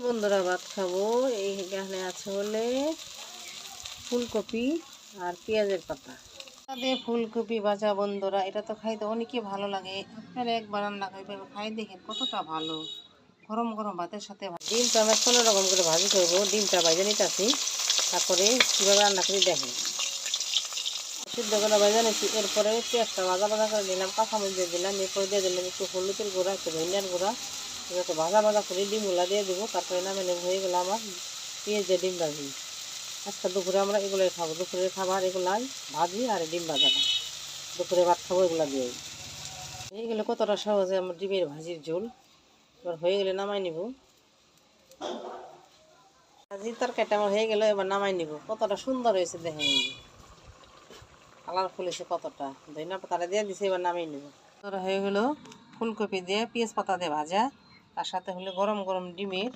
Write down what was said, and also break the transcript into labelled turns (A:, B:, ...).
A: বন্ধুরা ভাত খাবো। এইখানে আছে হলে ফুলকপি আর পেঁয়াজের পাতা দিয়ে ফুলকপি ভাজা। বন্ধুরা এটা তো খাইতে অনেকই ভালো লাগে। আপনারা একবার রান্না করে খাই দেখেন কতটা ভালো। গরম গরম ভাতের সাথে ডিমটা আমরা 16 রকম করে ভাজি করবো। ডিমটা ভাজে নিতেছি, তারপরে কীভাবে রান্না করি দেখেন। সিদ্ধ করে ভাজা নিচ্ছি, এরপরে পেঁয়াজটা ভাজা ভাজা করে নিলাম, কাঁচামরিচ দিয়ে দিলাম, এরপরে দিয়ে দিলাম একটু হলুদের গুঁড়া, একটু ধনিয়ার গুঁড়া। এগুলো ভাজা ভাজা করে ডিমগুলা দিয়ে দেবো, তারপরে নামে নেব। হয়ে গেলো আমার পেঁয়াজ দিয়ে ডিম ভাজি। আজকে দুপুরে আমরা এগুলোই খাবো। দুপুরের খাবার এগুলাই, ভাজি আর ডিম ভাজাটা। দুপুরে ভাত খাবো এগুলো দিয়ে। হয়ে গেলে কতটা সহজে আমার ডিমের ভাজির ঝোল। এবার হয়ে গেলে নামাই নিব। ভাজির তরকারিটা আমার হয়ে গেল, এবার নামাই নিব। কতটা সুন্দর হয়েছে দেখেন, কালারফুল হয়েছে কতটা। ধনিয়া পাতাটা দিয়ে দিছে, এবার নামিয়ে নেব। হয়ে গেলো ফুলকপি দিয়ে পেঁয়াজ পাতা দিয়ে ভাজা, তার সাথে হলে গরম গরম ডিমের